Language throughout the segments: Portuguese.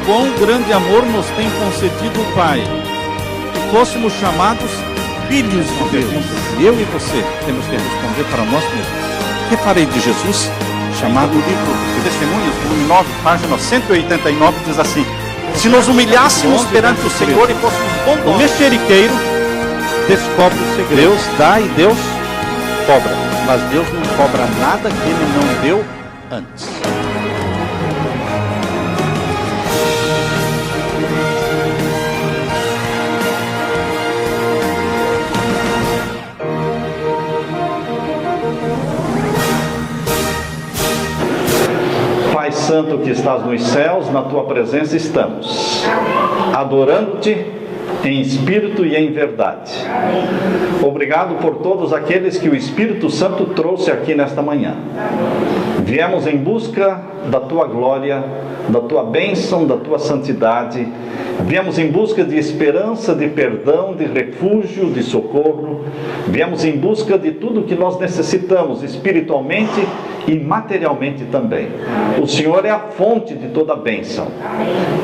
Quão grande amor nos tem concedido o Pai, que fôssemos chamados filhos de Deus. Eu e você temos que responder para nós mesmos: que farei de Jesus? Chamado o livro de Testemunhos, volume 9, página 189, diz assim: se nos humilhássemos perante o Senhor e fôssemos bondosos, o mexeriqueiro descobre o segredo. Deus dá e Deus cobra, mas Deus não cobra nada que Ele não deu antes. Pai Santo que estás nos céus, na Tua presença estamos, adorando-Te em espírito e em verdade. Obrigado por todos aqueles que o Espírito Santo trouxe aqui nesta manhã. Viemos em busca da Tua glória, da Tua bênção, da Tua santidade. Viemos em busca de esperança, de perdão, de refúgio, de socorro. Viemos em busca de tudo que nós necessitamos espiritualmente e materialmente também. O Senhor é a fonte de toda a bênção.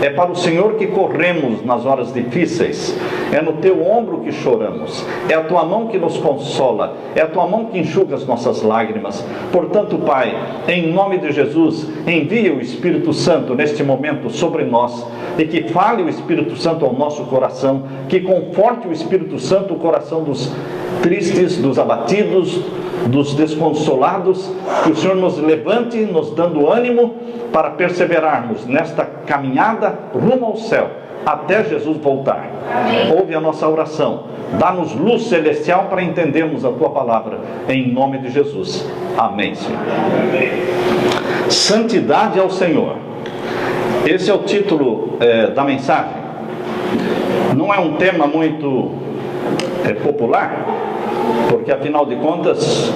É para o Senhor que corremos nas horas difíceis. É no Teu ombro que choramos. É a Tua mão que nos consola. É a Tua mão que enxuga as nossas lágrimas. Portanto, Pai, em nome de Jesus, envia o Espírito Santo neste momento sobre nós, e que fale o Espírito Santo ao nosso coração, que conforte o Espírito Santo o coração dos tristes, dos abatidos, dos desconsolados. Que o Senhor nos levante, nos dando ânimo para perseverarmos nesta caminhada rumo ao céu, até Jesus voltar. Amém. Ouve a nossa oração, dá-nos luz celestial para entendermos a Tua palavra, em nome de Jesus. Amém, Senhor. Amém. Santidade ao Senhor. Esse é o título da mensagem. Não é um tema muito popular, porque afinal de contas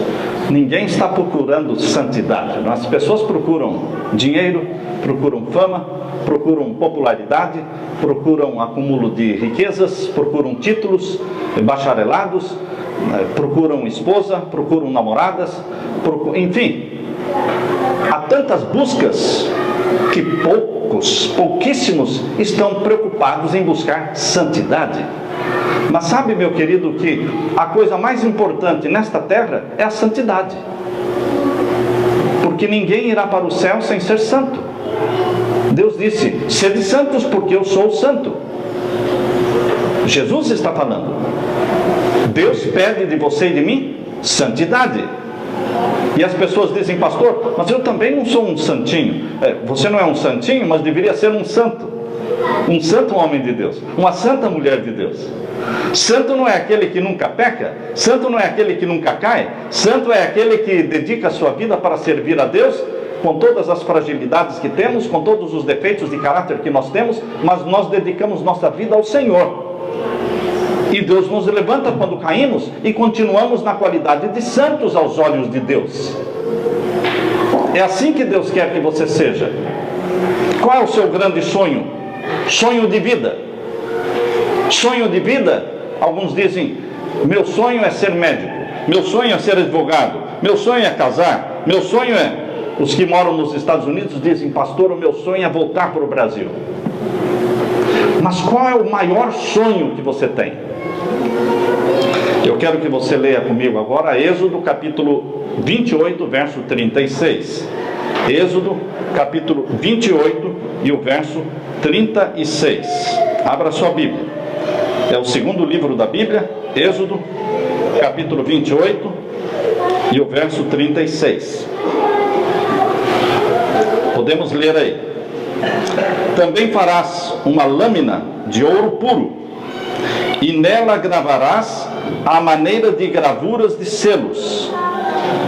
ninguém está procurando santidade. As pessoas procuram dinheiro, procuram fama, procuram popularidade, procuram acúmulo de riquezas, procuram títulos, bacharelados, procuram esposa, procuram namoradas, enfim, há tantas buscas que pouquíssimos estão preocupados em buscar santidade. Mas sabe, meu querido, que a coisa mais importante nesta terra é a santidade, porque ninguém irá para o céu sem ser santo. Deus disse: sede santos porque eu sou santo. Jesus está falando. Deus pede de você e de mim santidade. E as pessoas dizem: pastor, mas eu também não sou um santinho. Você não é um santinho, mas deveria ser um santo. Um santo homem de Deus, uma santa mulher de Deus. Santo não é aquele que nunca peca, santo não é aquele que nunca cai, santo é aquele que dedica a sua vida para servir a Deus, com todas as fragilidades que temos, com todos os defeitos de caráter que nós temos, mas nós dedicamos nossa vida ao Senhor. E Deus nos levanta quando caímos e continuamos na qualidade de santos aos olhos de Deus. É assim que Deus quer que você seja. Qual é o seu grande sonho? Sonho de vida. Sonho de vida, alguns dizem: meu sonho é ser médico, meu sonho é ser advogado, meu sonho é casar, meu sonho é... Os que moram nos Estados Unidos dizem: pastor, o meu sonho é voltar para o Brasil. Mas qual é o maior sonho que você tem? Eu quero que você leia comigo agora Êxodo capítulo 28, verso 36. Êxodo capítulo 28 e o verso 36. Abra sua Bíblia. É o segundo livro da Bíblia, Êxodo capítulo 28 e o verso 36. Podemos ler aí. Também farás uma lâmina de ouro puro, e nela gravarás a maneira de gravuras de selos.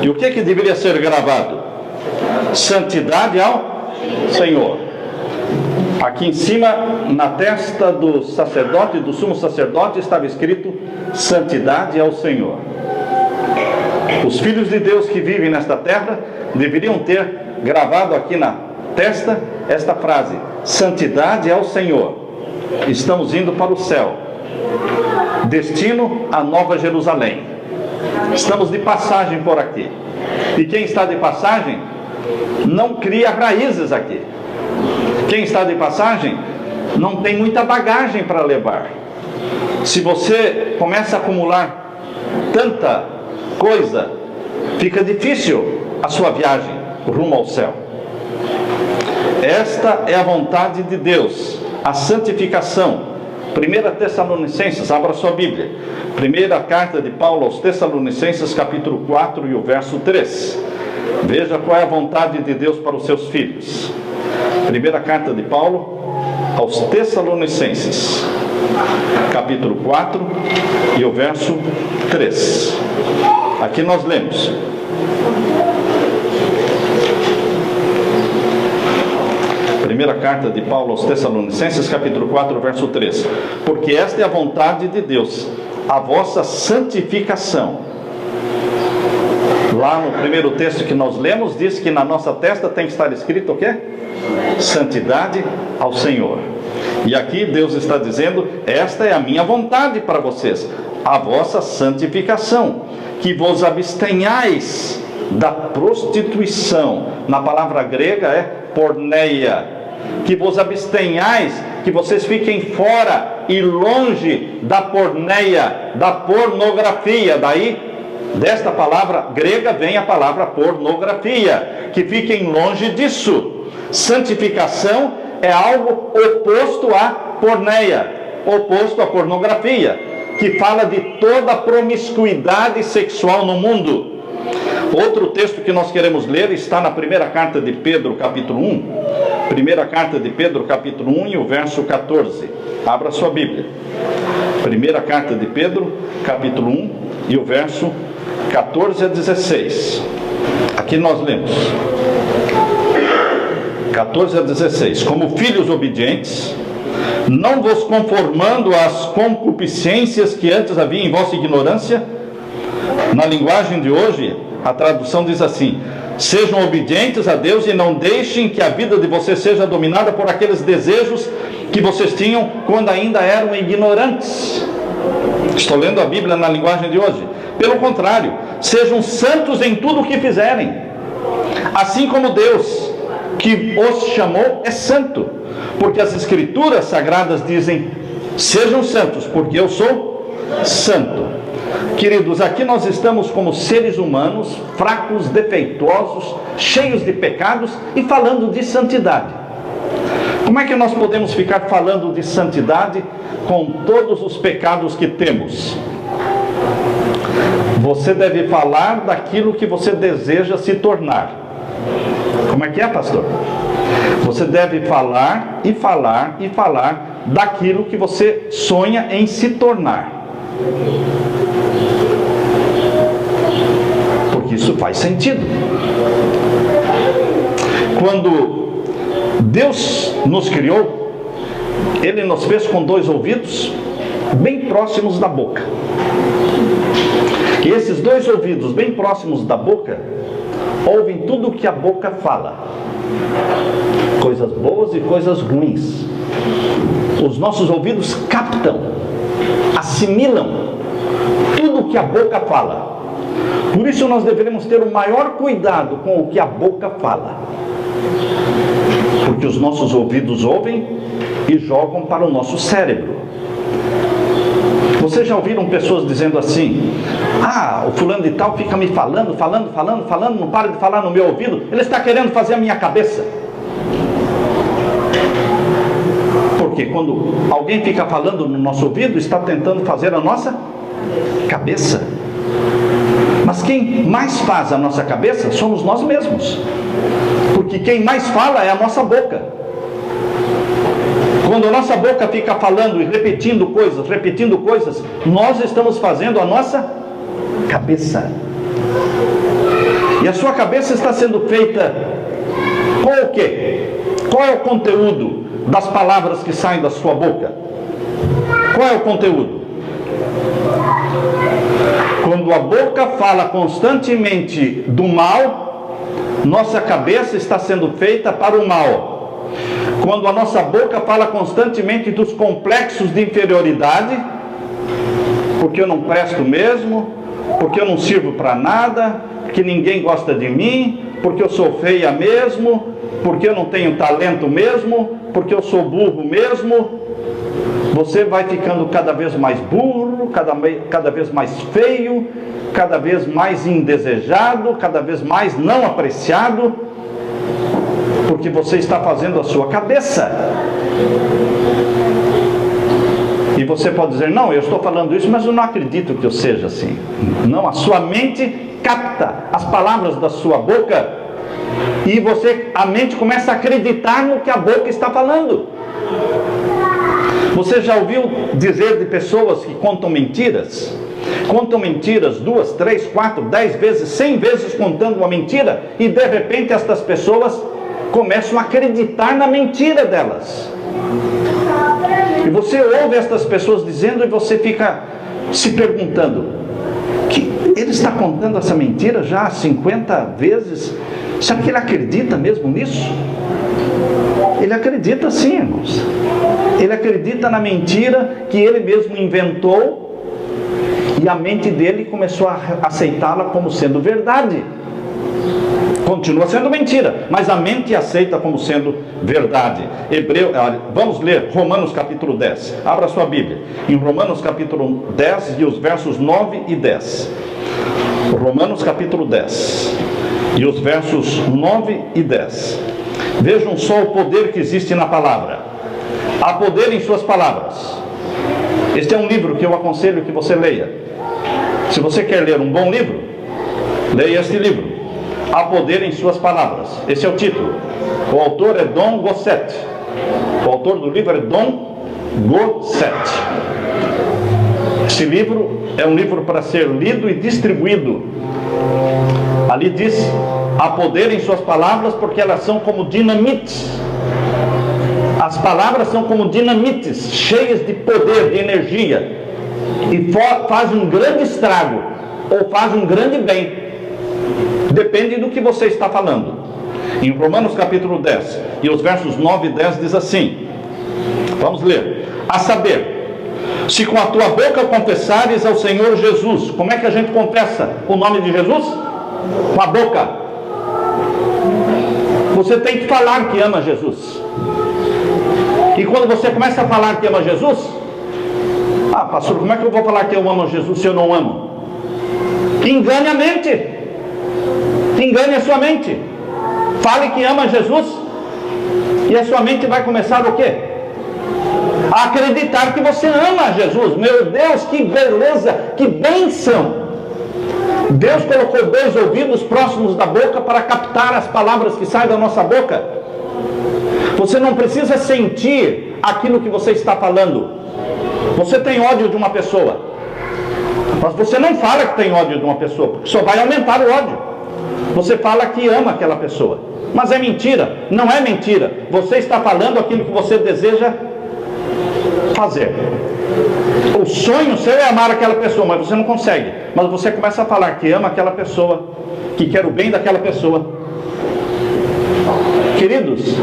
E o que deveria ser gravado? Santidade ao Senhor. Aqui em cima, na testa do sacerdote, do sumo sacerdote, estava escrito: santidade ao Senhor. Os filhos de Deus que vivem nesta terra deveriam ter gravado aqui na testa esta frase: santidade ao Senhor. Estamos indo para o céu, destino a Nova Jerusalém. Estamos de passagem por aqui. E quem está de passagem não cria raízes aqui. Quem está de passagem não tem muita bagagem para levar. Se você começa a acumular tanta coisa, fica difícil a sua viagem rumo ao céu. Esta é a vontade de Deus, a santificação. 1 Tessalonicenses, abra sua Bíblia. Primeira carta de Paulo aos Tessalonicenses, capítulo 4 e o verso 3. Veja qual é a vontade de Deus para os seus filhos. Primeira carta de Paulo aos Tessalonicenses, capítulo 4 e o verso 3. Aqui nós lemos: primeira carta de Paulo aos Tessalonicenses, capítulo 4, verso 3. Porque esta é a vontade de Deus, a vossa santificação. Lá no primeiro texto que nós lemos, diz que na nossa testa tem que estar escrito o quê? Santidade ao Senhor. E aqui Deus está dizendo: esta é a minha vontade para vocês, a vossa santificação, que vos abstenhais da prostituição. Na palavra grega é porneia. Que vos abstenhais, que vocês fiquem fora e longe da porneia, da pornografia. Daí, desta palavra grega vem a palavra pornografia. Que fiquem longe disso. Santificação é algo oposto à porneia, oposto à pornografia, que fala de toda a promiscuidade sexual no mundo. Outro texto que nós queremos ler está na primeira carta de Pedro, capítulo 1. Primeira carta de Pedro, capítulo 1 e o verso 14. Abra sua Bíblia. Primeira carta de Pedro, capítulo 1 e o verso 14 a 16. Aqui nós lemos 14 a 16. Como filhos obedientes, não vos conformando às concupiscências que antes havia em vossa ignorância. Na linguagem de hoje, a tradução diz assim: sejam obedientes a Deus e não deixem que a vida de vocês seja dominada por aqueles desejos que vocês tinham quando ainda eram ignorantes. Estou lendo a Bíblia na linguagem de hoje. Pelo contrário, sejam santos em tudo o que fizerem, assim como Deus que os chamou é santo, porque as Escrituras Sagradas dizem: sejam santos, porque eu sou santo. Queridos, aqui nós estamos como seres humanos, fracos, defeituosos, cheios de pecados e falando de santidade. Como é que nós podemos ficar falando de santidade com todos os pecados que temos? Você deve falar daquilo que você deseja se tornar. Como é que é, pastor? Você deve falar e falar e falar daquilo que você sonha em se tornar. Porque isso faz sentido. Quando Deus nos criou, Ele nos fez com dois ouvidos bem próximos da boca. E esses dois ouvidos bem próximos da boca ouvem tudo o que a boca fala, coisas boas e coisas ruins. Os nossos ouvidos captam, assimilam tudo o que a boca fala. Por isso nós deveremos ter o maior cuidado com o que a boca fala, porque os nossos ouvidos ouvem e jogam para o nosso cérebro. Vocês já ouviram pessoas dizendo assim: ah, o fulano de tal fica me falando, não para de falar no meu ouvido, ele está querendo fazer a minha cabeça. Porque quando alguém fica falando no nosso ouvido, está tentando fazer a nossa cabeça. Mas quem mais faz a nossa cabeça somos nós mesmos, porque quem mais fala é a nossa boca. Quando a nossa boca fica falando e repetindo coisas, nós estamos fazendo a nossa cabeça. E a sua cabeça está sendo feita com o quê? Qual é o conteúdo das palavras que saem da sua boca? Qual é o conteúdo? Quando a boca fala constantemente do mal, nossa cabeça está sendo feita para o mal. Quando a nossa boca fala constantemente dos complexos de inferioridade, porque eu não presto mesmo, porque eu não sirvo para nada, porque ninguém gosta de mim, porque eu sou feia mesmo, porque eu não tenho talento mesmo, porque eu sou burro mesmo, você vai ficando cada vez mais burro, cada vez mais feio, cada vez mais indesejado, cada vez mais não apreciado, porque você está fazendo a sua cabeça. E você pode dizer, não, eu estou falando isso, mas eu não acredito que eu seja assim. Não, a sua mente capta as palavras da sua boca e a mente começa a acreditar no que a boca está falando. Você já ouviu dizer de pessoas que contam mentiras? Contam mentiras 2, 3, 4, 10 vezes, 100 vezes contando uma mentira, e de repente estas pessoas começam a acreditar na mentira delas. E você ouve estas pessoas dizendo e você fica se perguntando, que ele está contando essa mentira já 50 vezes? Será que ele acredita mesmo nisso? Ele acredita sim, irmãos. Ele acredita na mentira que ele mesmo inventou e a mente dele começou a aceitá-la como sendo verdade. Continua sendo mentira, mas a mente aceita como sendo verdade. Vamos ler Romanos capítulo 10. Abra sua Bíblia. Em Romanos capítulo 10 e os versos 9 e 10. Romanos capítulo 10 e os versos 9 e 10. Vejam só o poder que existe na palavra. Há poder em suas palavras. Este é um livro que eu aconselho que você leia. Se você quer ler um bom livro, leia este livro. Há poder em suas palavras. Esse é o título. O autor é Don Gosset. O autor do livro é Don Gosset. Esse livro é um livro para ser lido e distribuído. Ali diz, há poder em suas palavras porque elas são como dinamites. As palavras são como dinamites, cheias de poder, de energia, e fazem um grande estrago ou fazem um grande bem. Depende do que você está falando. Em Romanos capítulo 10 e os versos 9 e 10 diz assim, vamos ler: a saber, se com a tua boca confessares ao Senhor Jesus. Como é que a gente confessa o nome de Jesus? Com a boca. Você tem que falar que ama Jesus. E quando você começa a falar que ama Jesus, pastor, como é que eu vou falar que eu amo Jesus se eu não amo? Engane a mente. Engane a sua mente. Fale que ama Jesus e a sua mente vai começar o quê? A acreditar que você ama Jesus. Meu Deus, que beleza, que bênção! Deus colocou 2 ouvidos próximos da boca para captar as palavras que saem da nossa boca. Você não precisa sentir aquilo que você está falando. Você tem ódio de uma pessoa, mas você não fala que tem ódio de uma pessoa, porque só vai aumentar o ódio. Você fala que ama aquela pessoa, mas é mentira. Não é mentira. Você está falando aquilo que você deseja fazer. O sonho seu é amar aquela pessoa, mas você não consegue. Mas você começa a falar que ama aquela pessoa, que quer o bem daquela pessoa. Queridos,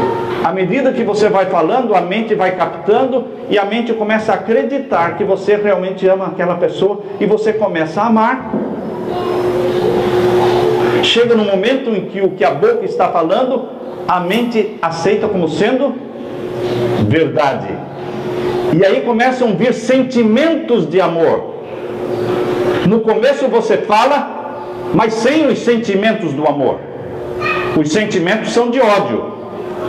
à medida que você vai falando, a mente vai captando e a mente começa a acreditar que você realmente ama aquela pessoa e você começa a amar. Chega no momento em que o que a boca está falando, a mente aceita como sendo verdade. E aí começam a vir sentimentos de amor. No começo você fala, mas sem os sentimentos do amor. Os sentimentos são de ódio.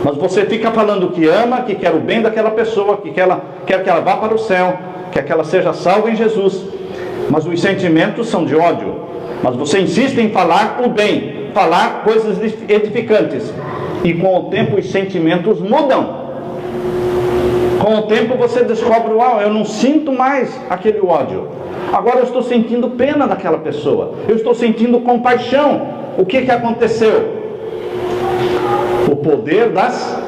Mas você fica falando que ama, que quer o bem daquela pessoa, que quer que ela vá para o céu, quer que ela seja salva em Jesus. Mas os sentimentos são de ódio. Mas você insiste em falar o bem, falar coisas edificantes. E com o tempo os sentimentos mudam. Com o tempo você descobre, eu não sinto mais aquele ódio. Agora eu estou sentindo pena daquela pessoa. Eu estou sentindo compaixão. O que aconteceu? O poder das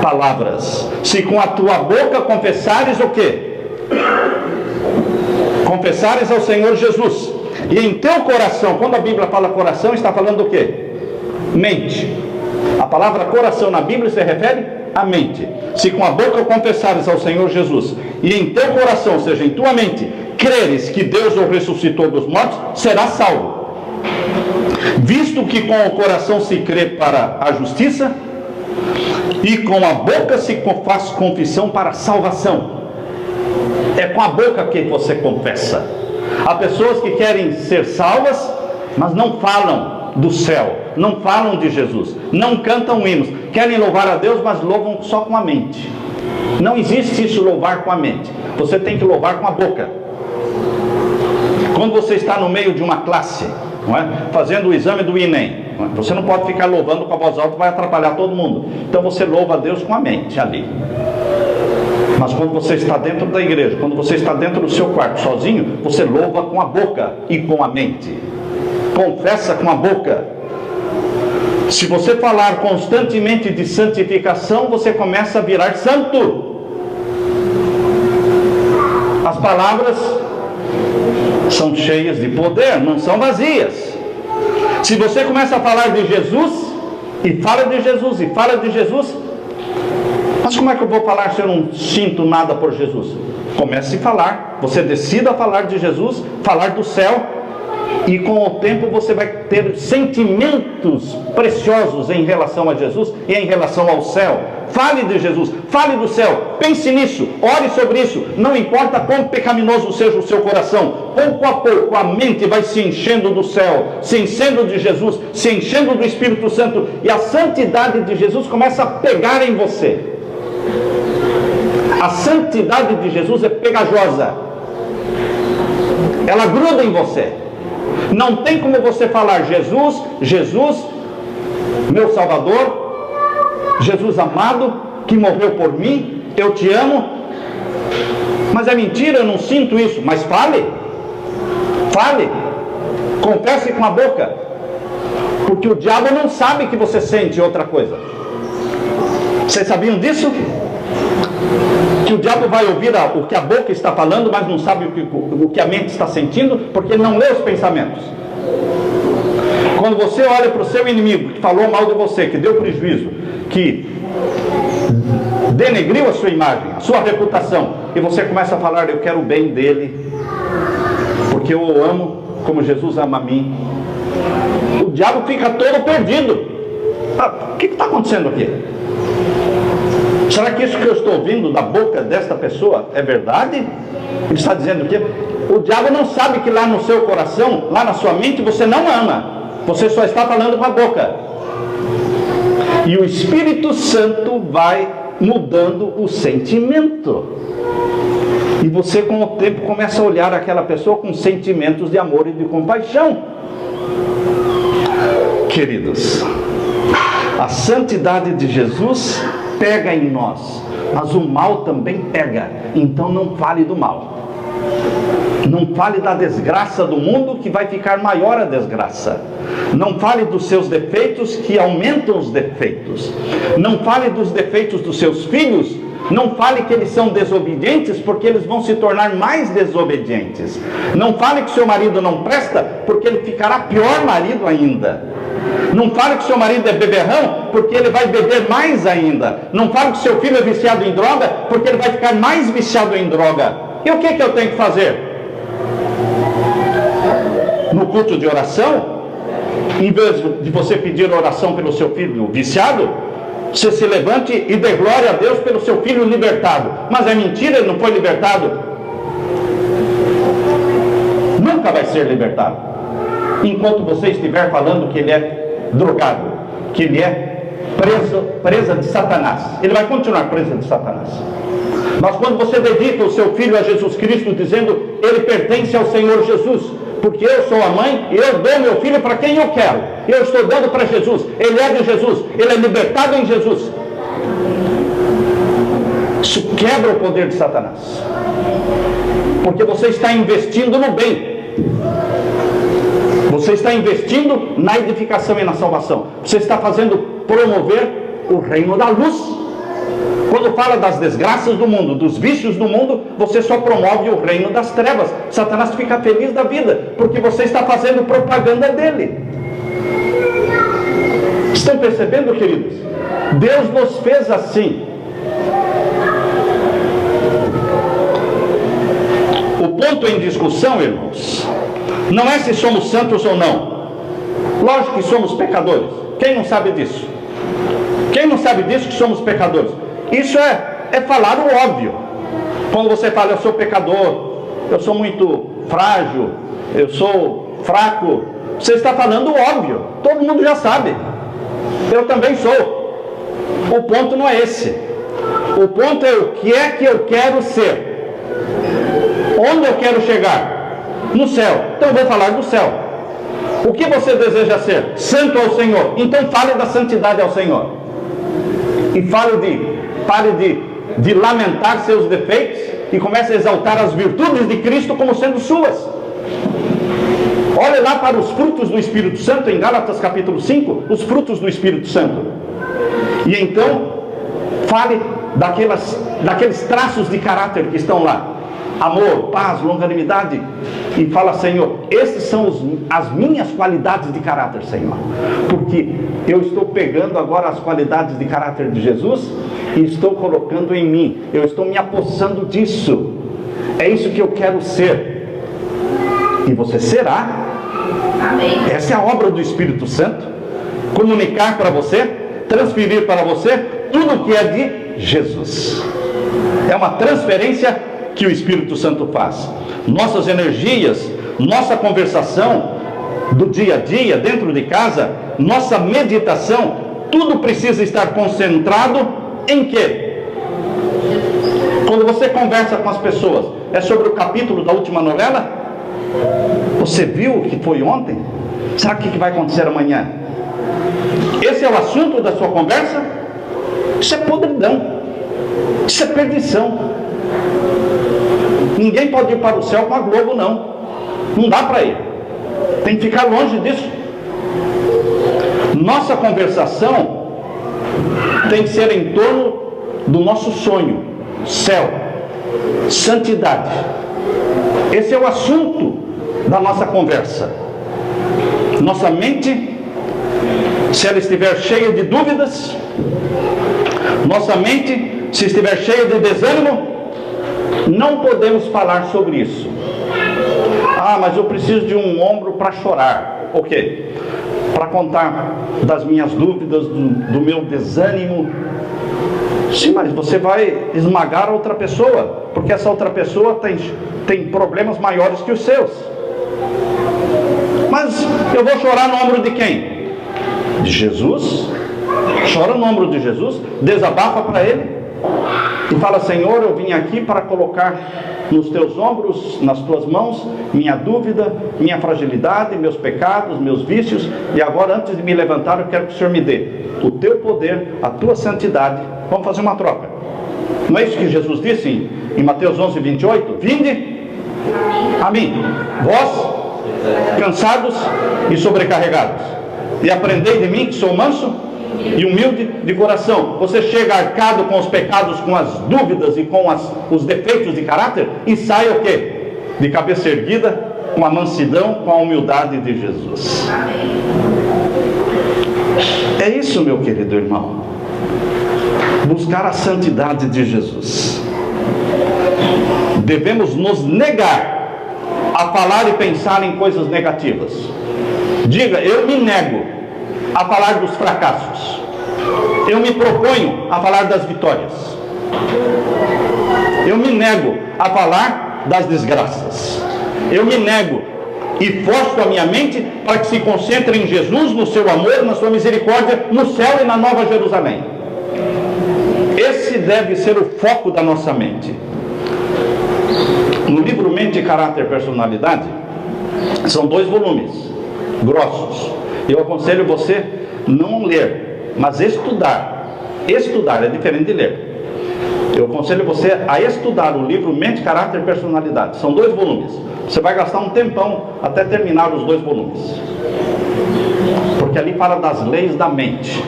palavras. Se com a tua boca confessares o quê? Confessares ao Senhor Jesus. E em teu coração, quando a Bíblia fala coração, está falando do quê? Mente. A palavra coração na Bíblia se refere à mente. Se com a boca confessares ao Senhor Jesus, e em teu coração, ou seja, em tua mente, creres que Deus o ressuscitou dos mortos, serás salvo. Visto que com o coração se crê para a justiça, e com a boca se faz confissão para a salvação. É com a boca que você confessa. Há pessoas que querem ser salvas, mas não falam do céu, não falam de Jesus, não cantam hinos, querem louvar a Deus, mas louvam só com a mente. Não existe isso, louvar com a mente. Você tem que louvar com a boca. Quando você está no meio de uma classe, não é? Fazendo o exame do Enem, você não pode ficar louvando com a voz alta, vai atrapalhar todo mundo. Então você louva a Deus com a mente ali. Mas quando você está dentro da igreja, quando você está dentro do seu quarto sozinho, você louva com a boca e com a mente. Confessa com a boca. Se você falar constantemente de santificação, você começa a virar santo. As palavras são cheias de poder, não são vazias. Se você começa a falar de Jesus, e fala de Jesus, e fala de Jesus, mas como é que eu vou falar se eu não sinto nada por Jesus? Comece a falar, você decida falar de Jesus, falar do céu, e com o tempo você vai ter sentimentos preciosos em relação a Jesus e em relação ao céu. Fale de Jesus, fale do céu, pense nisso, ore sobre isso. Não importa quão pecaminoso seja o seu coração, pouco a pouco a mente vai se enchendo do céu, se enchendo de Jesus, se enchendo do Espírito Santo, e a santidade de Jesus começa a pegar em você. A santidade de Jesus é pegajosa, ela gruda em você. Não tem como você falar Jesus, Jesus, meu Salvador, Jesus amado, que morreu por mim, eu te amo, mas é mentira, eu não sinto isso. Mas fale, confesse com a boca, porque o diabo não sabe que você sente outra coisa. Vocês sabiam disso? Que o diabo vai ouvir o que a boca está falando, mas não sabe o que a mente está sentindo, porque ele não lê os pensamentos. Quando você olha para o seu inimigo, que falou mal de você, que deu prejuízo, que denegriu a sua imagem, a sua reputação, e você começa a falar, eu quero o bem dele, porque eu o amo como Jesus ama a mim, o diabo fica todo perdido. O que está acontecendo aqui? Será que isso que eu estou ouvindo da boca desta pessoa é verdade? Ele está dizendo que o diabo não sabe que lá no seu coração, lá na sua mente, você não ama. Você só está falando com a boca. E o Espírito Santo vai mudando o sentimento. E você com o tempo começa a olhar aquela pessoa com sentimentos de amor e de compaixão. Queridos, a santidade de Jesus pega em nós, mas o mal também pega. Então não fale do mal. Não fale da desgraça do mundo, que vai ficar maior a desgraça. Não fale dos seus defeitos, que aumentam os defeitos. Não fale dos defeitos dos seus filhos. Não fale que eles são desobedientes, porque eles vão se tornar mais desobedientes. Não fale que seu marido não presta, porque ele ficará pior marido ainda. Não fale que seu marido é beberrão, porque ele vai beber mais ainda. Não fale que seu filho é viciado em droga, porque ele vai ficar mais viciado em droga. E o que eu tenho que fazer? No culto de oração, em vez de você pedir oração pelo seu filho viciado, você se levante e dê glória a Deus pelo seu filho libertado. Mas é mentira, ele não foi libertado. Nunca vai ser libertado enquanto você estiver falando que ele é drogado, que ele é presa de Satanás. Ele vai continuar presa de Satanás. Mas quando você dedica o seu filho a Jesus Cristo, dizendo, ele pertence ao Senhor Jesus, porque eu sou a mãe e eu dou meu filho para quem eu quero, eu estou dando para Jesus, ele é de Jesus, ele é libertado em Jesus. Isso quebra o poder de Satanás, porque você está investindo no bem, você está investindo na edificação e na salvação, você está fazendo promover o reino da luz. Quando fala das desgraças do mundo, dos vícios do mundo, você só promove o reino das trevas. Satanás fica feliz da vida, porque você está fazendo propaganda dele. Estão percebendo, queridos? Deus nos fez assim. O ponto em discussão, irmãos, não é se somos santos ou não. Lógico que somos pecadores. Quem não sabe disso? Quem não sabe disso que somos pecadores? Isso é falar o óbvio. Quando você fala, eu sou pecador, eu sou muito frágil, eu sou fraco, você está falando o óbvio. Todo mundo já sabe. Eu também sou. O ponto não é esse. O ponto é o que é que eu quero ser. Onde eu quero chegar? No céu. Então eu vou falar do céu. O que você deseja ser? Santo ao Senhor. Então fale da santidade ao Senhor. E pare de lamentar seus defeitos e comece a exaltar as virtudes de Cristo como sendo suas. Olhe lá para os frutos do Espírito Santo, em Gálatas capítulo 5, os frutos do Espírito Santo. E então, fale daqueles traços de caráter que estão lá. Amor, paz, longanimidade. E fala, Senhor, esses são as minhas qualidades de caráter, Senhor. Porque eu estou pegando agora as qualidades de caráter de Jesus e estou colocando em mim. Eu estou me apossando disso. É isso que eu quero ser. E você será. Amém. Essa é a obra do Espírito Santo. Comunicar para você, transferir para você tudo que é de Jesus. É uma transferência que o Espírito Santo faz. Nossas energias, nossa conversação do dia a dia, dentro de casa, nossa meditação, tudo precisa estar concentrado em quê? Quando você conversa com as pessoas, é sobre o capítulo da última novela? Você viu o que foi ontem? Sabe o que vai acontecer amanhã? Esse é o assunto da sua conversa? Isso é podridão. Isso é perdição. Ninguém pode ir para o céu com a Globo, não. Não dá para ir. Tem que ficar longe disso. Nossa conversação tem que ser em torno do nosso sonho, céu, santidade. Esse é o assunto da nossa conversa. Nossa mente, se ela estiver cheia de dúvidas, nossa mente, se estiver cheia de desânimo, não podemos falar sobre isso. Ah, mas eu preciso de um ombro para chorar. O quê? Para contar das minhas dúvidas, do meu desânimo. Sim, mas você vai esmagar a outra pessoa, porque essa outra pessoa tem problemas maiores que os seus. Mas eu vou chorar no ombro de quem? De Jesus. Chora no ombro de Jesus, desabafa para Ele e fala, Senhor, eu vim aqui para colocar nos teus ombros, nas tuas mãos, minha dúvida, minha fragilidade, meus pecados, meus vícios, e agora, antes de me levantar, eu quero que o Senhor me dê o teu poder, a tua santidade. Vamos fazer uma troca. Não é isso que Jesus disse em Mateus 11, 28? Vinde a mim, vós cansados e sobrecarregados, e aprendei de mim, que sou manso e humilde de coração. Você chega arcado com os pecados, com as dúvidas e com os defeitos de caráter, e sai o quê? De cabeça erguida, com a mansidão, com a humildade de Jesus. É isso, meu querido irmão. Buscar a santidade de Jesus. Devemos nos negar a falar e pensar em coisas negativas. Diga, eu me nego a falar dos fracassos. Eu me proponho a falar das vitórias. Eu me nego a falar das desgraças. Eu me nego e forço a minha mente para que se concentre em Jesus, no seu amor, na sua misericórdia, no céu e na Nova Jerusalém. Esse deve ser o foco da nossa mente. No livro Mente, Caráter e Personalidade, são 2 volumes grossos. Eu aconselho você não ler, mas estudar. Estudar é diferente de ler. Eu aconselho você a estudar o livro Mente, Caráter e Personalidade. São 2 volumes. Você vai gastar um tempão até terminar os 2 volumes. Porque ali fala das leis da mente.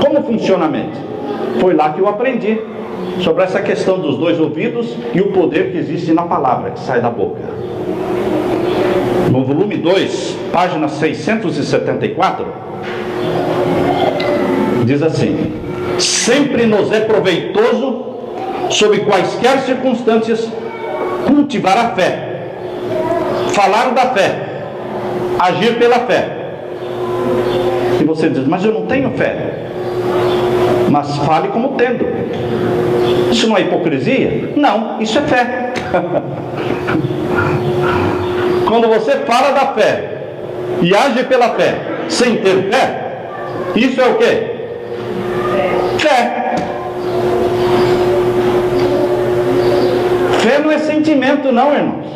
Como funciona a mente? Foi lá que eu aprendi sobre essa questão dos 2 ouvidos e o poder que existe na palavra que sai da boca. No volume 2, página 674, diz assim: sempre nos é proveitoso, sob quaisquer circunstâncias, cultivar a fé, falar da fé, agir pela fé. E você diz: mas eu não tenho fé. Mas fale como tendo. Isso não é hipocrisia? Não, isso é fé. Quando você fala da fé e age pela fé sem ter fé, isso é o quê? Fé. Fé não é sentimento, não, irmãos.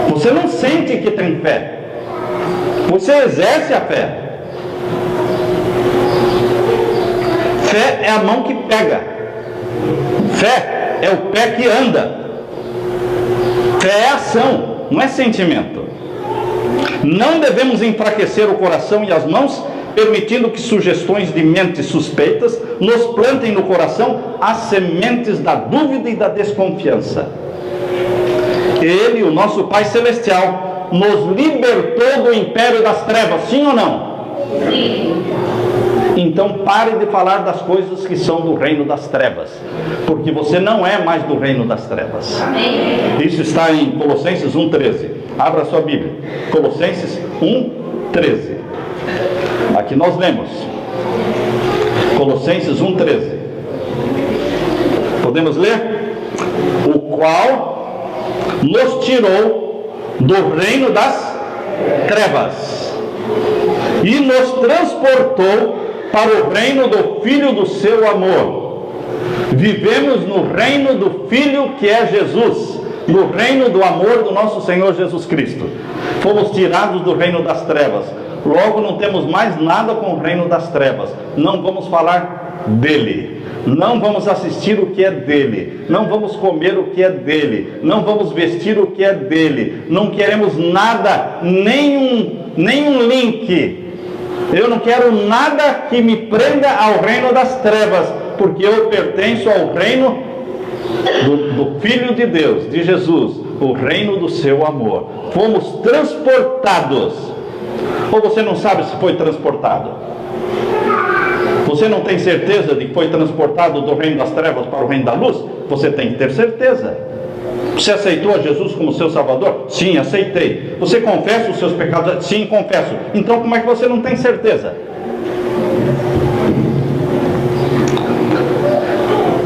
Você não sente que tem fé, você exerce a fé. Fé é a mão que pega, fé é o pé que anda, fé é ação, não é sentimento. Não devemos enfraquecer o coração e as mãos, permitindo que sugestões de mentes suspeitas nos plantem no coração as sementes da dúvida e da desconfiança. Ele, o nosso Pai Celestial, nos libertou do império das trevas, sim ou não? Sim. Então pare de falar das coisas que são do reino das trevas, porque você não é mais do reino das trevas. Amém. Isso está em Colossenses 1,13. Abra sua Bíblia, Colossenses 1,13. Aqui nós lemos Colossenses 1,13. Podemos ler? O qual nos tirou do reino das trevas e nos transportou para o reino do Filho do seu amor. Vivemos no reino do Filho que é Jesus, no reino do amor do nosso Senhor Jesus Cristo. Fomos tirados do reino das trevas, logo não temos mais nada com o reino das trevas. Não vamos falar dele, não vamos assistir o que é dele, não vamos comer o que é dele, não vamos vestir o que é dele, não queremos nada, nenhum link. Eu não quero nada que me prenda ao reino das trevas, porque eu pertenço ao reino do Filho de Deus, de Jesus, o reino do seu amor. Fomos transportados. Ou você não sabe se foi transportado? Você não tem certeza de que foi transportado do reino das trevas para o reino da luz? Você tem que ter certeza. Você aceitou a Jesus como seu Salvador? Sim, aceitei. Você confessa os seus pecados? Sim, confesso. Então como é que você não tem certeza?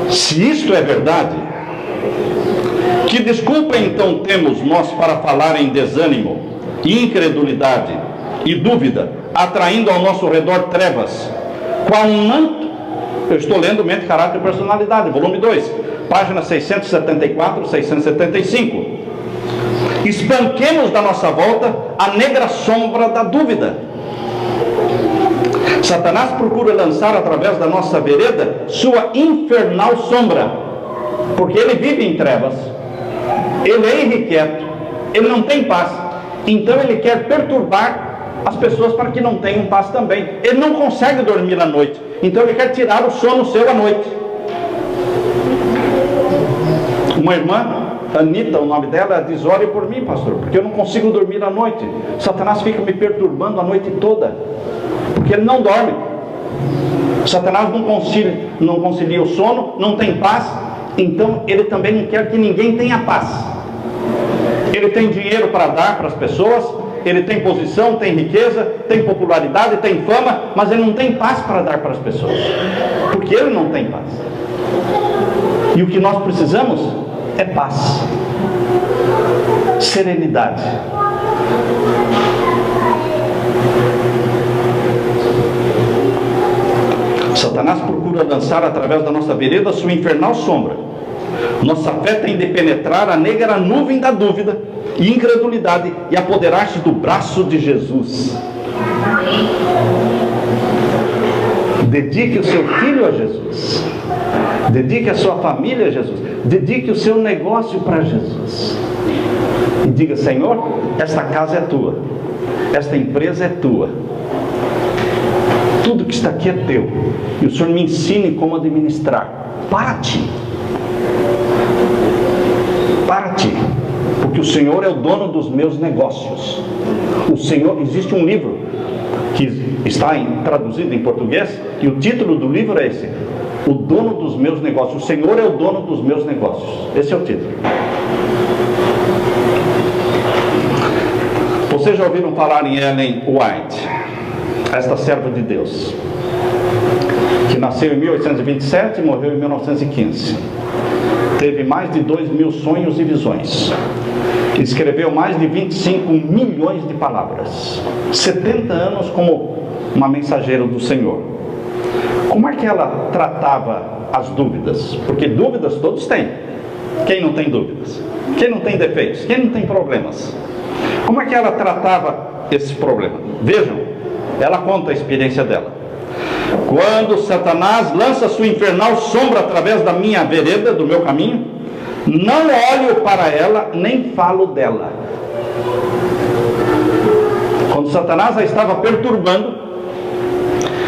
Se isto é verdade, que desculpa então temos nós para falar em desânimo, incredulidade e dúvida, atraindo ao nosso redor trevas, qual um manto? Eu estou lendo Mente, Caráter e Personalidade, volume 2, página 674, 675. Espanquemos da nossa volta a negra sombra da dúvida. Satanás procura lançar através da nossa vereda sua infernal sombra, porque ele vive em trevas, ele é irrequieto, ele não tem paz, então ele quer perturbar as pessoas para que não tenham paz também. Ele não consegue dormir à noite, então ele quer tirar o sono seu à noite. Uma irmã, Anita, o nome dela, diz: ore por mim, pastor, porque eu não consigo dormir à noite. Satanás fica me perturbando a noite toda, porque ele não dorme. Satanás não concilia o sono, não tem paz, então ele também não quer que ninguém tenha paz. Ele tem dinheiro para dar para as pessoas, ele tem posição, tem riqueza, tem popularidade, tem fama, mas ele não tem paz para dar para as pessoas, porque ele não tem paz. E o que nós precisamos é paz, serenidade. Satanás procura lançar através da nossa vereda sua infernal sombra. Nossa fé tem de penetrar a negra nuvem da dúvida e incredulidade e apoderar-se do braço de Jesus. Dedique o seu filho a Jesus, dedique a sua família a Jesus, dedique o seu negócio para Jesus e diga: Senhor, esta casa é tua, esta empresa é tua, Tudo que está aqui é teu. E o Senhor me ensine como administrar. Para-te. Para-te. Porque o Senhor é o dono dos meus negócios. O Senhor, existe um livro que está traduzido em português, e o título do livro é esse: O dono dos meus negócios. O Senhor é o dono dos meus negócios. Esse é o título. Vocês já ouviram falar em Ellen White, esta serva de Deus, que nasceu em 1827 e morreu em 1915. Teve mais de 2.000 sonhos e visões. Escreveu mais de 25 milhões de palavras. 70 anos como uma mensageira do Senhor. Como é que ela tratava as dúvidas? Porque dúvidas todos têm. Quem não tem dúvidas? Quem não tem defeitos? Quem não tem problemas? Como é que ela tratava esse problema? Vejam, ela conta a experiência dela. Quando Satanás lança sua infernal sombra através da minha vereda, do meu caminho, não olho para ela, nem falo dela. Quando Satanás a estava perturbando,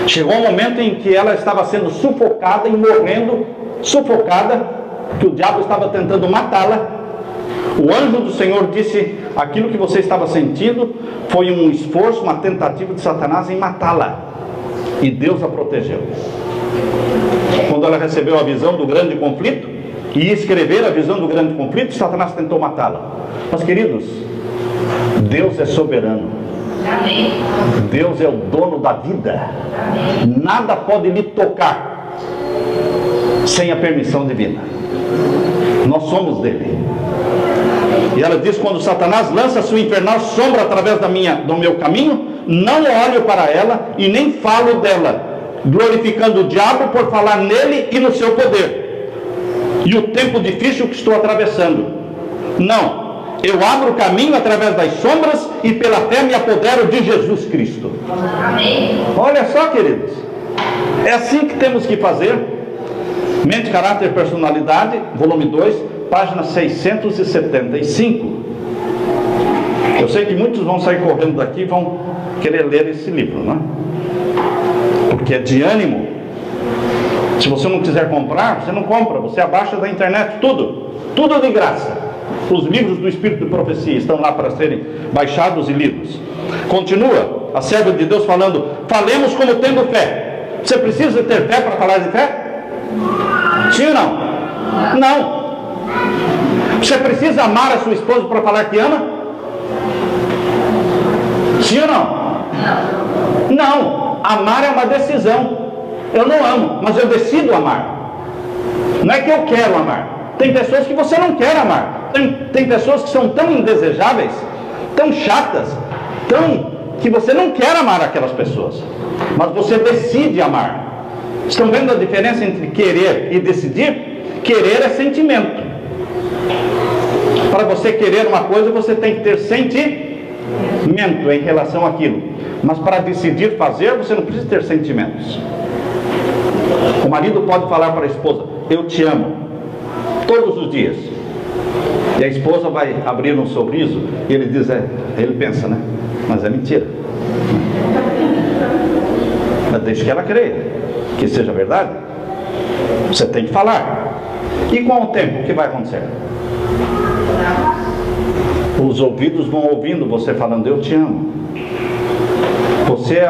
chegou um momento em que ela estava sendo sufocada e morrendo, sufocada, que o diabo estava tentando matá-la. O anjo do Senhor disse: aquilo que você estava sentindo foi um esforço, uma tentativa de Satanás em matá-la. E Deus a protegeu. Quando ela recebeu a visão do grande conflito e ia escrever a visão do grande conflito, Satanás tentou matá-la. Mas, queridos, Deus é soberano. Deus é o dono da vida. Nada pode lhe tocar sem a permissão divina. Nós somos dele. E ela diz: quando Satanás lança sua infernal sombra através do meu caminho, não olho para ela e nem falo dela, glorificando o diabo por falar nele e no seu poder, e o tempo difícil que estou atravessando. Não, eu abro o caminho através das sombras e pela fé me apodero de Jesus Cristo. Amém. Olha só, queridos, é assim que temos que fazer. Mente, Caráter e Personalidade, volume 2, página 675. Eu sei que muitos vão sair correndo daqui e vão querer ler esse livro, né? Porque é de ânimo. Se você não quiser comprar, você não compra, você abaixa da internet, tudo de graça. Os livros do Espírito de Profecia estão lá para serem baixados e lidos. Continua a serva de Deus falando: falemos como tendo fé. Você precisa ter fé para falar de fé? Sim ou não? Não. Você precisa amar a sua esposa para falar que ama? Sim ou não? Não. Amar é uma decisão. Eu não amo, mas eu decido amar. Não é que eu quero amar. Tem pessoas que você não quer amar. Tem pessoas que são tão indesejáveis, tão chatas, que você não quer amar aquelas pessoas. Mas você decide amar. Estão vendo a diferença entre querer e decidir? Querer é sentimento. Para você querer uma coisa, você tem que ter sentimento em relação àquilo. Mas para decidir fazer, você não precisa ter sentimentos. O marido pode falar para a esposa: eu te amo, todos os dias. E a esposa vai abrir um sorriso e ele diz, ele pensa, né? Mas é mentira. Mas deixa que ela creia que seja verdade. Você tem que falar. E com o tempo, o que vai acontecer? Os ouvidos vão ouvindo você falando: eu te amo. Você é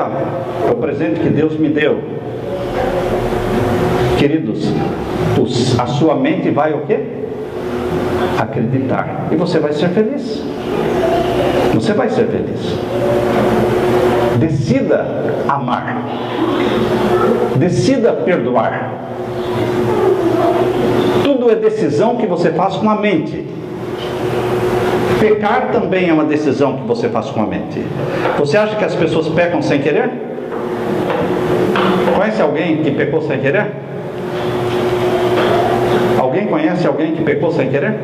o presente que Deus me deu. Queridos, a sua mente vai o quê? Acreditar. E você vai ser feliz. Você vai ser feliz. Decida amar. Decida perdoar. Tudo é decisão que você faz com a mente. Pecar também é uma decisão que você faz com a mente. Você acha que as pessoas pecam sem querer? Conhece alguém que pecou sem querer? Alguém conhece alguém que pecou sem querer?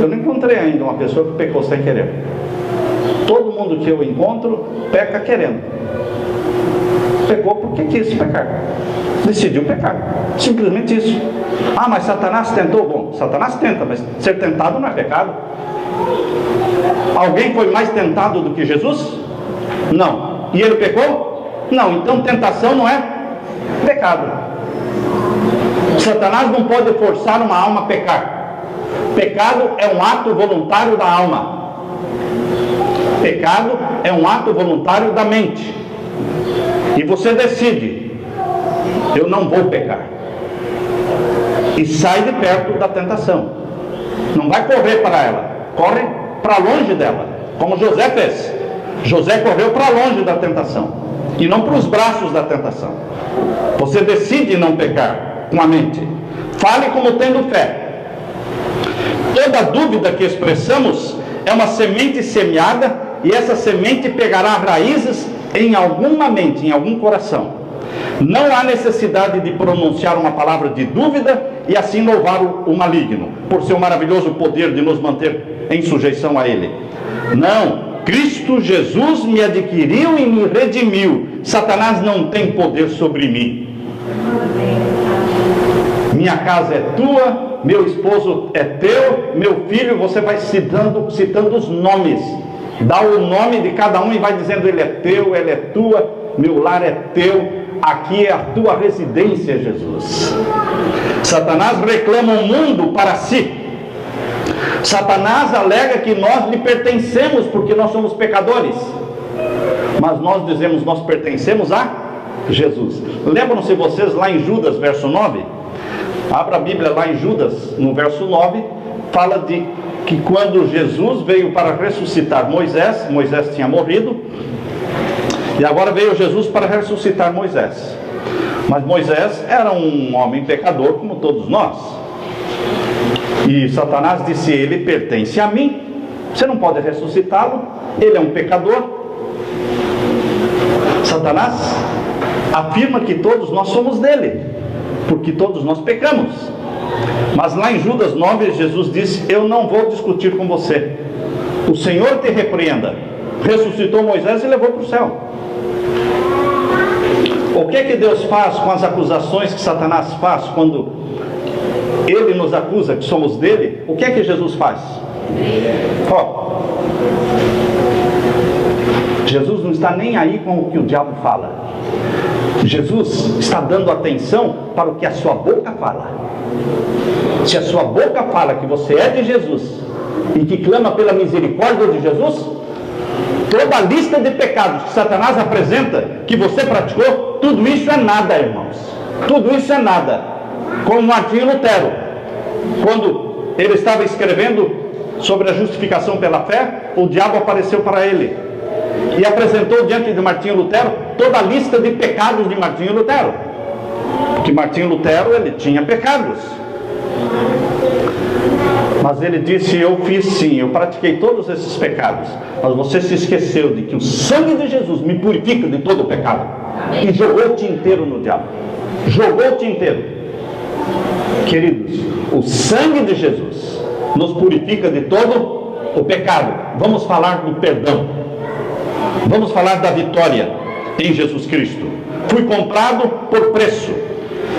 Eu não encontrei ainda uma pessoa que pecou sem querer. Todo mundo que eu encontro peca querendo. Pecou porque quis pecar. Decidiu pecar. Simplesmente isso. Ah, mas Satanás tentou? Bom, Satanás tenta, mas ser tentado não é pecado. Alguém foi mais tentado do que Jesus? Não. E ele pecou? Não, então tentação não é pecado. Satanás não pode forçar uma alma a pecar. Pecado é um ato voluntário da alma. Pecado é um ato voluntário da mente. E você decide: eu não vou pecar. E sai de perto da tentação. Não vai correr para ela, corre para longe dela, como José fez. José correu para longe da tentação e não para os braços da tentação. Você decide não pecar com a mente. Fale como tendo fé. Toda dúvida que expressamos é uma semente semeada, e essa semente pegará raízes em alguma mente, em algum coração. Não há necessidade de pronunciar uma palavra de dúvida e assim louvar o maligno, por seu maravilhoso poder de nos manter em sujeição a ele. Não, Cristo Jesus me adquiriu e me redimiu. Satanás não tem poder sobre mim. Minha casa é tua, meu esposo é teu, meu filho. Você vai citando os nomes. Dá o nome de cada um e vai dizendo: ele é teu, ela é tua, meu lar é teu. Aqui é a tua residência, Jesus. Satanás reclama o mundo para si. Satanás alega que nós lhe pertencemos porque nós somos pecadores. Mas nós dizemos: nós pertencemos a Jesus. Lembram-se vocês lá em Judas, verso 9? Abra a Bíblia lá em Judas, no verso 9. Fala de que quando Jesus veio para ressuscitar Moisés tinha morrido. E agora veio Jesus para ressuscitar Moisés. Mas Moisés era um homem pecador como todos nós. E Satanás disse: ele pertence a mim, você não pode ressuscitá-lo, ele é um pecador. Satanás afirma que todos nós somos dele, porque todos nós pecamos. Mas lá em Judas 9, Jesus disse: eu não vou discutir com você, o Senhor te repreenda. Ressuscitou Moisés e levou para o céu. O que Deus faz com as acusações que Satanás faz quando ele nos acusa que somos dele? O que Jesus faz? Jesus não está nem aí com o que o diabo fala. Jesus está dando atenção para o que a sua boca fala. Se a sua boca fala que você é de Jesus e que clama pela misericórdia de Jesus, toda a lista de pecados que Satanás apresenta que você praticou, tudo isso é nada, irmãos. Tudo isso é nada. Como Martinho Lutero, quando ele estava escrevendo sobre a justificação pela fé, o diabo apareceu para ele e apresentou diante de Martinho Lutero toda a lista de pecados de Martinho Lutero. Porque Martinho Lutero, ele tinha pecados. Mas ele disse: eu fiz sim, eu pratiquei todos esses pecados, mas você se esqueceu de que o sangue de Jesus me purifica de todo o pecado. E jogou-te inteiro no diabo. Jogou-te inteiro. Queridos, o sangue de Jesus nos purifica de todo o pecado. Vamos falar do perdão. Vamos falar da vitória em Jesus Cristo. Fui comprado por preço,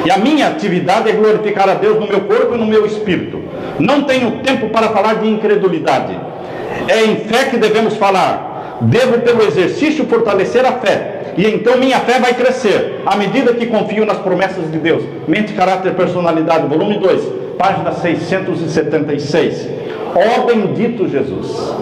e a minha atividade é glorificar a Deus no meu corpo e no meu espírito. Não tenho tempo para falar de incredulidade. É em fé que devemos falar. Devo, pelo exercício, fortalecer a fé, e então minha fé vai crescer à medida que confio nas promessas de Deus. Mente, Caráter e Personalidade, volume 2, página 676. Ó bendito Jesus,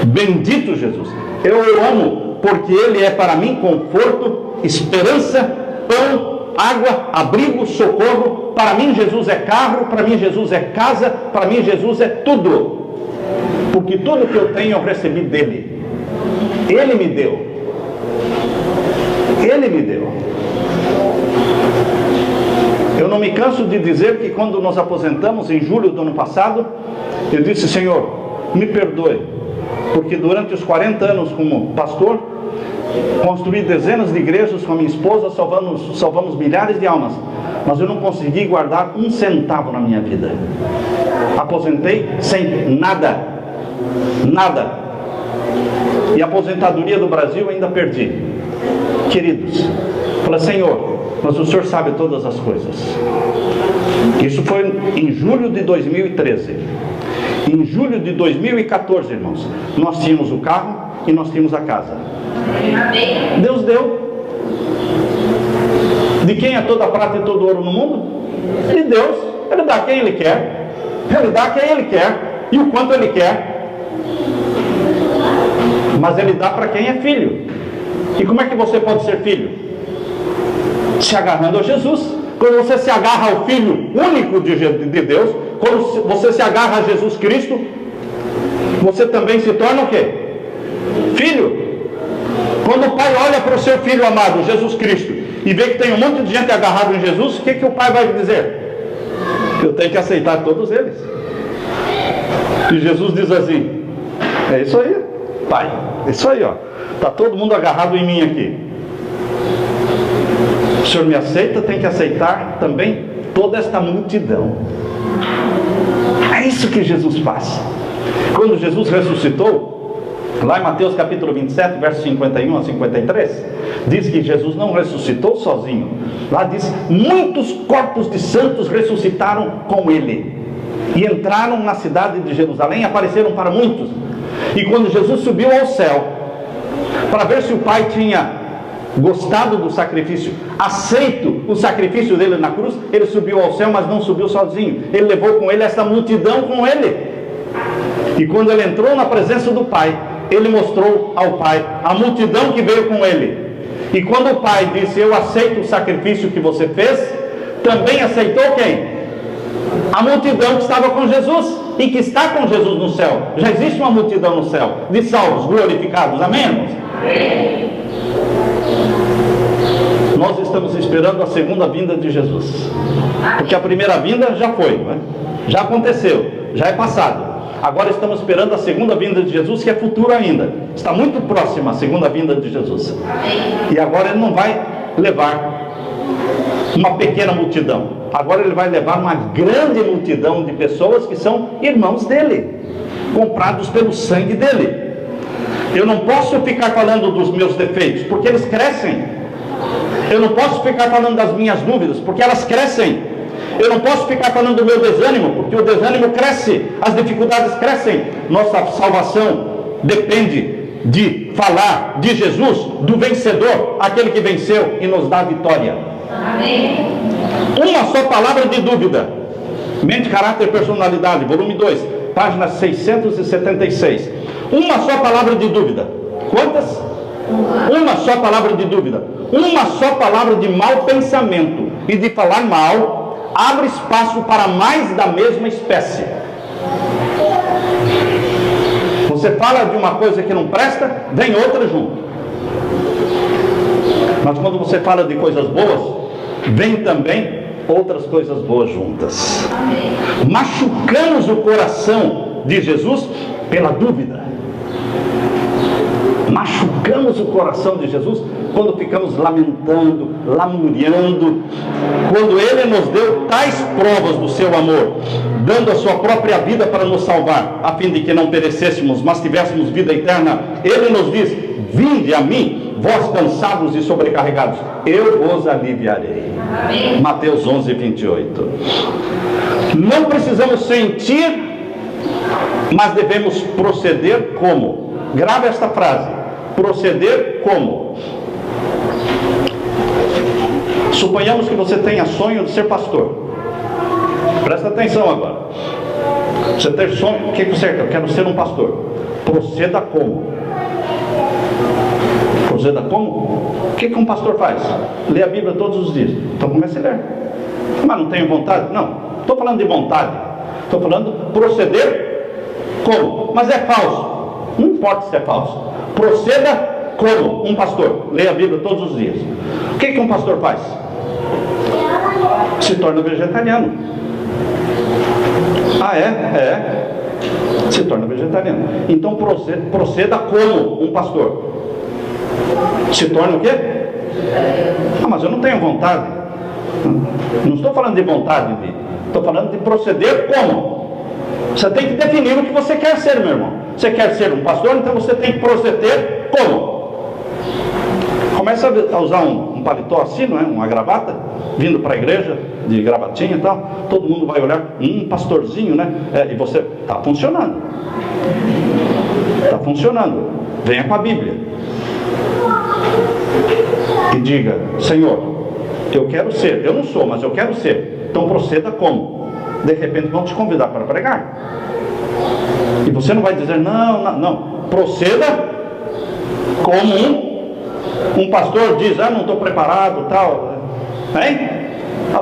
bendito Jesus. Eu o amo porque ele é para mim conforto, esperança, pão, água, abrigo, socorro. Para mim Jesus é carro, para mim Jesus é casa, para mim Jesus é tudo. Porque tudo que eu tenho eu recebi dele. Ele me deu. Ele me deu. Eu não me canso de dizer que quando nos aposentamos em julho do ano passado, eu disse: Senhor, me perdoe, porque durante os 40 anos como pastor, construí dezenas de igrejas com a minha esposa, salvamos milhares de almas, mas eu não consegui guardar um centavo na minha vida. Aposentei sem nada, nada. E a aposentadoria do Brasil ainda perdi. Queridos, falei: Senhor, mas o Senhor sabe todas as coisas. Isso foi em julho de 2013. Em julho de 2014, irmãos, nós tínhamos o carro e nós tínhamos a casa. Deus deu. De quem é toda a prata e todo ouro no mundo? De Deus. Ele dá a quem Ele quer. Ele dá a quem Ele quer. E o quanto Ele quer. Mas Ele dá para quem é filho. E como é que você pode ser filho? Se agarrando a Jesus. Quando você se agarra ao Filho único de Deus, quando você se agarra a Jesus Cristo, você também se torna o quê? Filho. Quando o pai olha para o seu filho amado, Jesus Cristo, e vê que tem um monte de gente agarrado em Jesus, o que o pai vai dizer? Eu tenho que aceitar todos eles. E Jesus diz assim: é isso aí, pai, é isso aí, ó. Está todo mundo agarrado em mim aqui. O Senhor me aceita, tem que aceitar também toda esta multidão. É isso que Jesus faz. Quando Jesus ressuscitou, lá em Mateus capítulo 27, versos 51 a 53, diz que Jesus não ressuscitou sozinho. Lá diz: muitos corpos de santos ressuscitaram com Ele. E entraram na cidade de Jerusalém e apareceram para muitos. E quando Jesus subiu ao céu, para ver se o Pai tinha gostado do sacrifício, aceito o sacrifício dele na cruz, ele subiu ao céu, mas não subiu sozinho. Ele levou com ele essa multidão com ele. E quando ele entrou na presença do Pai, ele mostrou ao Pai a multidão que veio com ele. E quando o Pai disse: eu aceito o sacrifício que você fez, também aceitou quem? A multidão que estava com Jesus e que está com Jesus no céu. Já existe uma multidão no céu de salvos, glorificados. Amém, irmãos? Amém. Nós estamos esperando a segunda vinda de Jesus, porque a primeira vinda já foi, né? Já aconteceu, já é passado. Agora estamos esperando a segunda vinda de Jesus, que é futuro ainda. Está muito próxima a segunda vinda de Jesus. E agora Ele não vai levar uma pequena multidão. Agora Ele vai levar uma grande multidão de pessoas que são irmãos dEle, comprados pelo sangue dEle. Eu não posso ficar falando dos meus defeitos, porque eles crescem. Eu não posso ficar falando das minhas dúvidas, porque elas crescem. Eu não posso ficar falando do meu desânimo, porque o desânimo cresce, as dificuldades crescem. Nossa salvação depende de falar de Jesus, do vencedor, aquele que venceu e nos dá a vitória. Amém. Uma só palavra de dúvida. Mente, Caráter e Personalidade, volume 2, página 676. Uma só palavra de dúvida. Quantas? Uma só palavra de dúvida. Uma só palavra de mau pensamento e de falar mal abre espaço para mais da mesma espécie. Você fala de uma coisa que não presta, vem outra junto. Mas quando você fala de coisas boas, vem também outras coisas boas juntas. Machucamos o coração de Jesus pela dúvida. Machucamos o coração de Jesus quando ficamos lamentando, lamuriando, quando Ele nos deu tais provas do seu amor, dando a sua própria vida para nos salvar, a fim de que não perecêssemos, mas tivéssemos vida eterna. Ele nos diz: vinde a mim, vós cansados e sobrecarregados, eu vos aliviarei. Amém. Mateus 11, 28. Não precisamos sentir, mas devemos proceder como? Grave esta frase: proceder como? Suponhamos que você tenha sonho de ser pastor. Presta atenção agora. Você tem sonho, o que você quer? Eu quero ser um pastor. Proceda como? Proceda como? O que um pastor faz? Lê a Bíblia todos os dias. Então comece a ler. Mas não tenho vontade? Não, estou falando de vontade. Estou falando proceder como? Mas é falso. Não importa se é falso. Proceda como um pastor. Lê a Bíblia todos os dias. O que um pastor faz? Se torna vegetariano. Ah, é? Se torna vegetariano. Então proceda como um pastor. Se torna o quê? Ah, mas eu não tenho vontade. Não estou falando de vontade, estou falando de proceder como. Você tem que definir o que você quer ser, meu irmão. Você quer ser um pastor, então você tem que proceder como? Começa a usar um paletó assim, não é? Uma gravata, vindo para a igreja, de gravatinha e tal. Todo mundo vai olhar, pastorzinho, né? E você, está funcionando. Está funcionando. Venha com a Bíblia. E diga: Senhor, Eu quero ser. Eu não sou, mas eu quero ser. Então proceda como? De repente vão te convidar para pregar. E você não vai dizer, não. Proceda como um pastor diz, não estou preparado, tal. Hein?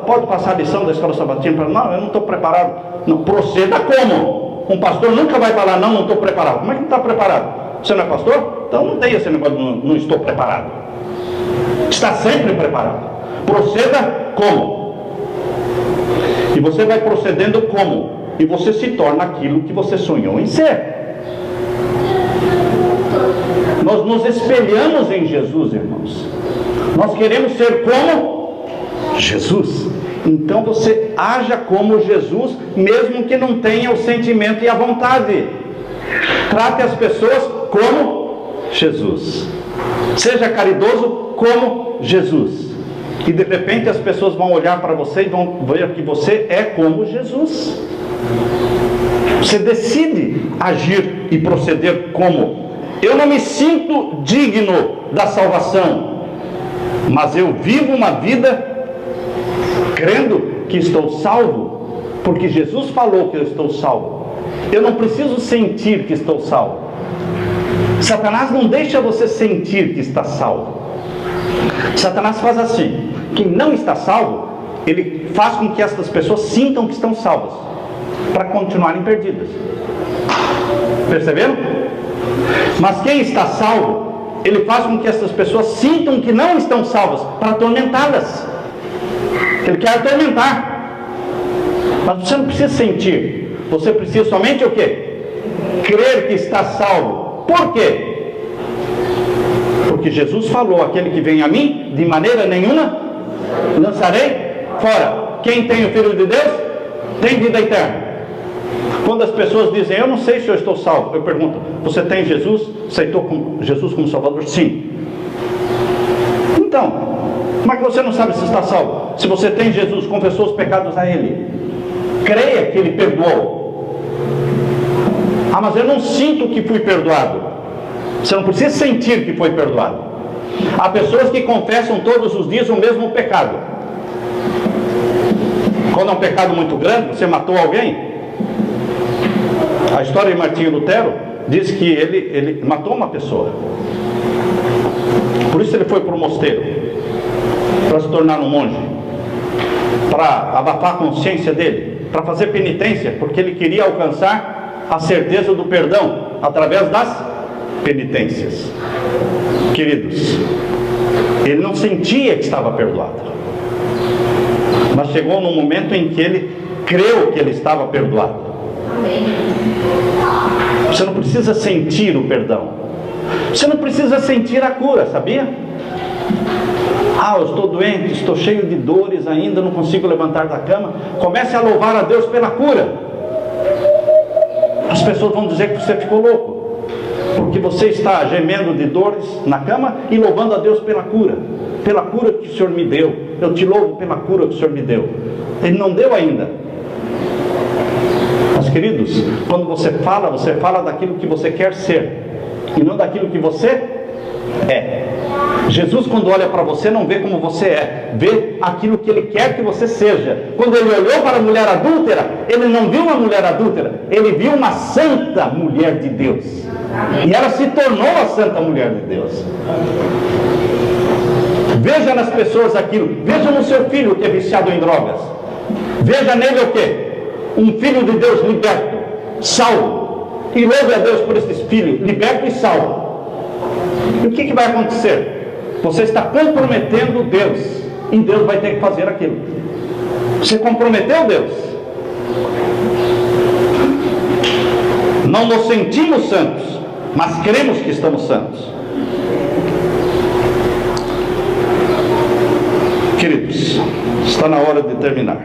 Pode passar a lição da escola sabatina para não, eu não estou preparado. Não, proceda como? Um pastor nunca vai falar, não estou preparado. Como é que não está preparado? Você não é pastor? Então não tem esse negócio de não estou preparado. Está sempre preparado. Proceda como? E você vai procedendo como? E você se torna aquilo que você sonhou em ser. Nós nos espelhamos em Jesus, irmãos. Nós queremos ser como Jesus. Então você haja como Jesus, mesmo que não tenha o sentimento e a vontade. Trate as pessoas como Jesus. Seja caridoso como Jesus. E de repente as pessoas vão olhar para você e vão ver que você é como Jesus. Você decide agir e proceder como. Eu não me sinto digno da salvação, mas eu vivo uma vida crendo que estou salvo, porque Jesus falou que eu estou salvo. Eu não preciso sentir que estou salvo. Satanás não deixa você sentir que está salvo. Satanás faz assim: quem não está salvo, ele faz com que essas pessoas sintam que estão salvas, para continuarem perdidas. Perceberam? Mas quem está salvo, ele faz com que essas pessoas sintam que não estão salvas, para atormentá-las. Ele quer atormentar. Mas você não precisa sentir. Você precisa somente o quê? Crer que está salvo. Por quê? Porque Jesus falou: aquele que vem a mim, de maneira nenhuma lançarei fora. Quem tem o Filho de Deus, tem vida eterna. Quando as pessoas dizem, eu não sei se eu estou salvo, eu pergunto, você tem Jesus? Aceitou Jesus como Salvador? Sim. Então, como é que você não sabe se está salvo? Se você tem Jesus, confessou os pecados a Ele, creia que Ele perdoou. Mas eu não sinto que fui perdoado. Você não precisa sentir que foi perdoado. Há pessoas que confessam todos os dias o mesmo pecado. Quando é um pecado muito grande, você matou alguém. A história de Martinho Lutero diz que ele matou uma pessoa. Por isso ele foi para o mosteiro, para se tornar um monge, para abafar a consciência dele, para fazer penitência, porque ele queria alcançar a certeza do perdão através das penitências. Queridos, ele não sentia que estava perdoado, mas chegou num momento em que ele creu que ele estava perdoado. Você não precisa sentir o perdão. Você não precisa sentir a cura, sabia? Eu estou doente, estou cheio de dores ainda, não consigo levantar da cama. Comece a louvar a Deus pela cura. As pessoas vão dizer que você ficou louco, porque você está gemendo de dores na cama e louvando a Deus pela cura que o Senhor me deu. Eu te louvo pela cura que o Senhor me deu. Ele não deu ainda. Mas, queridos, quando você fala daquilo que você quer ser e não daquilo que você é. Jesus, quando olha para você, não vê como você é, vê aquilo que Ele quer que você seja. Quando Ele olhou para a mulher adúltera, Ele não viu uma mulher adúltera, Ele viu uma santa mulher de Deus. E ela se tornou a santa mulher de Deus. Veja nas pessoas aquilo. Veja no seu filho que é viciado em drogas. Veja nele o quê? Um filho de Deus liberto, salvo. E louve a Deus por esses filhos, liberto e salvo. E o que vai acontecer? Você está comprometendo Deus, e Deus vai ter que fazer aquilo. Você comprometeu Deus. Não nos sentimos santos, mas cremos que estamos santos. Queridos, está na hora de terminar.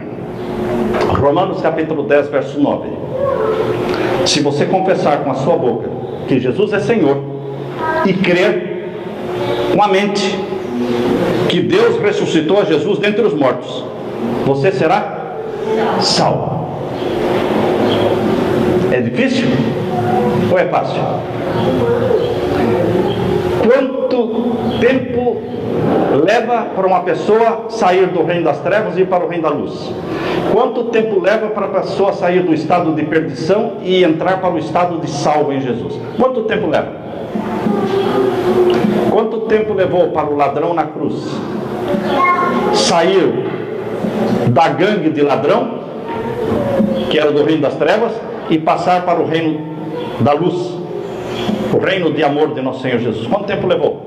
Romanos capítulo 10, verso 9. Se você confessar com a sua boca que Jesus é Senhor e crer com a mente que Deus ressuscitou a Jesus dentre os mortos, você será salvo. É difícil ou é fácil? tempo leva para uma pessoa sair do reino das trevas e ir para o reino da luz? Quanto tempo leva para a pessoa sair do estado de perdição e entrar para o estado de salvo em Jesus? Quanto tempo leva? Quanto tempo levou para o ladrão na cruz sair da gangue de ladrão, que era do reino das trevas, e passar para o reino da luz, o reino de amor de nosso Senhor Jesus? Quanto tempo levou?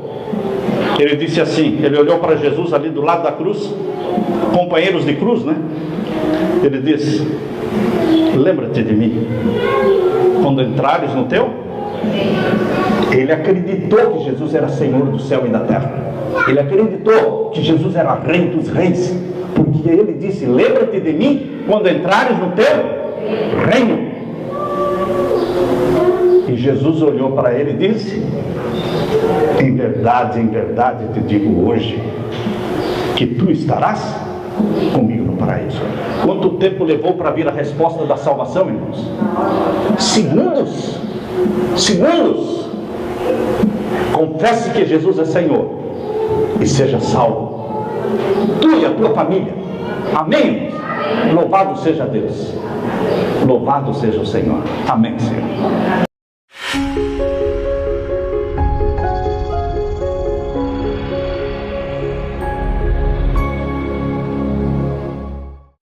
Ele disse assim, ele olhou para Jesus ali do lado da cruz, companheiros de cruz, né? Ele disse: lembra-te de mim quando entrares no teu. Ele acreditou que Jesus era Senhor do céu e da terra. Ele acreditou que Jesus era Rei dos reis, porque ele disse: lembra-te de mim quando entrares no teu reino. E Jesus olhou para ele e disse: em verdade te digo hoje, que tu estarás comigo no paraíso. Quanto tempo levou para vir a resposta da salvação, irmãos? Segundos. Segundos. Confesse que Jesus é Senhor e seja salvo, tu e a tua família. Amém? Louvado seja Deus, louvado seja o Senhor. Amém, Senhor.